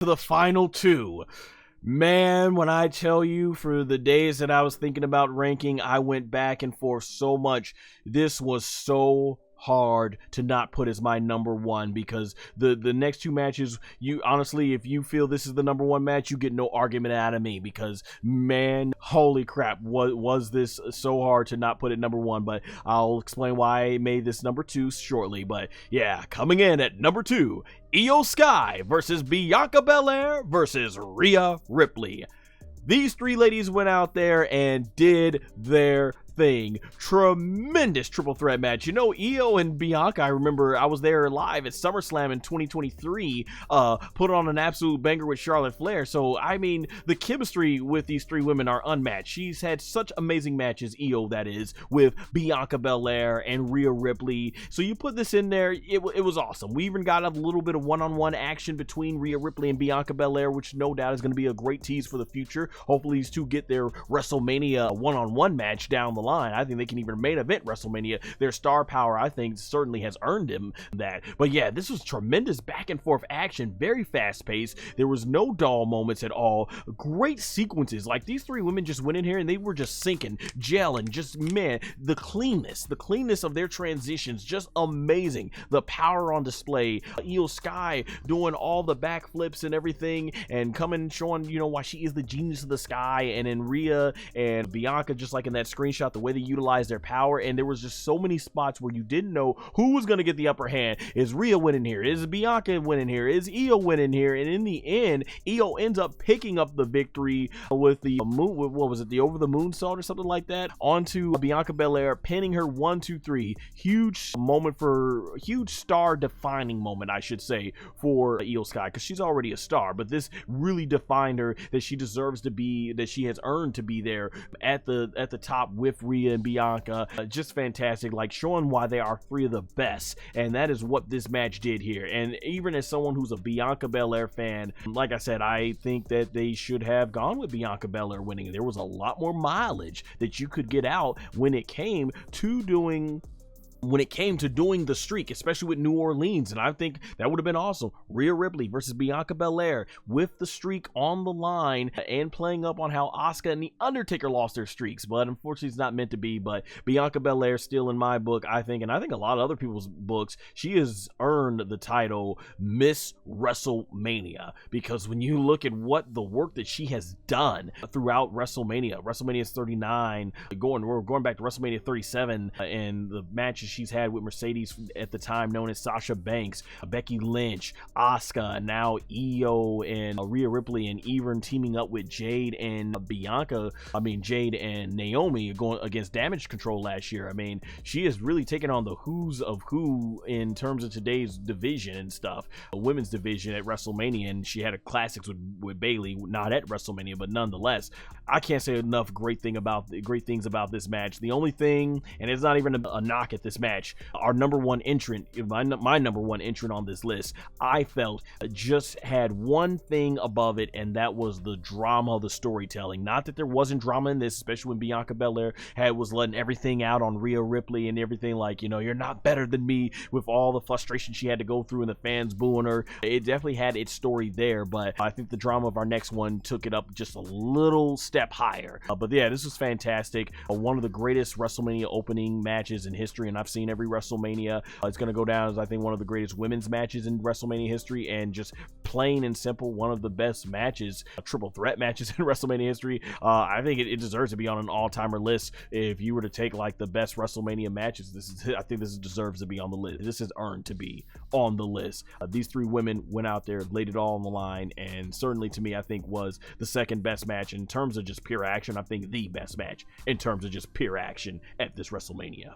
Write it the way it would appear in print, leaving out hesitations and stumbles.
to the final two. Man, when I tell you, for the days that I was thinking about ranking, I went back and forth so much. This was so hard to not put as my number one, because the next two matches, you honestly, if you feel this is the number one match, you get no argument out of me, because man, holy crap, was this so hard to not put it number one. But I'll explain why I made this number two shortly. But yeah, coming in at number two, Io Sky versus Bianca Belair versus Rhea Ripley. These three ladies went out there and did their thing. Tremendous triple threat match. You know, Io and Bianca, I remember I was there live at SummerSlam in 2023, put on an absolute banger with Charlotte Flair. So I mean, the chemistry with these three women are unmatched. She's had such amazing matches, Io that is, with Bianca Belair and Rhea Ripley. So you put this in there, it was awesome. We even got a little bit of one-on-one action between Rhea Ripley and Bianca Belair, which no doubt is going to be a great tease for the future. Hopefully these two get their WrestleMania one-on-one match down the line. I think they can even main event WrestleMania. Their star power, I think, certainly has earned them that. But yeah, this was tremendous back and forth action, very fast paced. There was no dull moments at all. Great sequences. Like, these three women just went in here and they were just sinking, gelling, just, man, the cleanness of their transitions, just amazing. The power on display. Io Sky doing all the backflips and everything, and coming showing, you know, why she is the genius of the sky. And then Rhea and Bianca, just like in that screenshot, the way they utilize their power. And there was just so many spots where you didn't know who was going to get the upper hand. Is Rhea winning here? Is Bianca winning here? Is Io winning here? And in the end, Io ends up picking up the victory with the moon, what was it, the over the moonsault or something like that, onto Bianca Belair, pinning her 1, 2, 3. Huge moment, for huge star defining moment, I should say, for Io Sky, because she's already a star, but this really defined her, that she deserves to be, that she has earned to be there at the top with Rhea and Bianca. Just fantastic, like showing why they are three of the best, and that is what this match did here. And even as someone who's a Bianca Belair fan, like I said, I think that they should have gone with Bianca Belair winning. There was a lot more mileage that you could get out when it came to doing the streak, especially with New Orleans. And I think that would have been awesome. Rhea Ripley versus Bianca Belair with the streak on the line, and playing up on how Asuka and The Undertaker lost their streaks, but unfortunately it's not meant to be. But Bianca Belair, still in my book, I think, and I think a lot of other people's books, she has earned the title Miss WrestleMania, because when you look at what the work that she has done throughout WrestleMania 39, we're going back to WrestleMania 37, and the matches she's had with Mercedes at the time known as Sasha Banks, Becky Lynch, Asuka, now Io and Rhea Ripley, and even teaming up with Jade and Jade and Naomi going against Damage Control last year. I mean, she has really taken on the who's of who in terms of today's division and stuff, a women's division at WrestleMania, and she had a classics with Bayley, not at WrestleMania, but nonetheless, I can't say enough great things about this match. The only thing, and it's not even a knock at this match, our number one entrant, my number one entrant on this list, I felt just had one thing above it, and that was the drama, the storytelling. Not that there wasn't drama in this, especially when Bianca Belair was letting everything out on Rhea Ripley and everything, like, you know, you're not better than me, with all the frustration she had to go through and the fans booing her. It definitely had its story there, but I think the drama of our next one took it up just a little step higher. But yeah, this was fantastic. One of the greatest WrestleMania opening matches in history, and I've seen every WrestleMania. It's going to go down as, I think, one of the greatest women's matches in WrestleMania history, and just plain and simple, one of the best matches, triple threat matches in WrestleMania history. I think it deserves to be on an all-timer list. If you were to take like the best WrestleMania matches, I think this deserves to be on the list. This is earned to be on the list. These three women went out there, laid it all on the line, and certainly to me, I think was the second best match in terms of just pure action. I think the best match in terms of just pure action at this WrestleMania.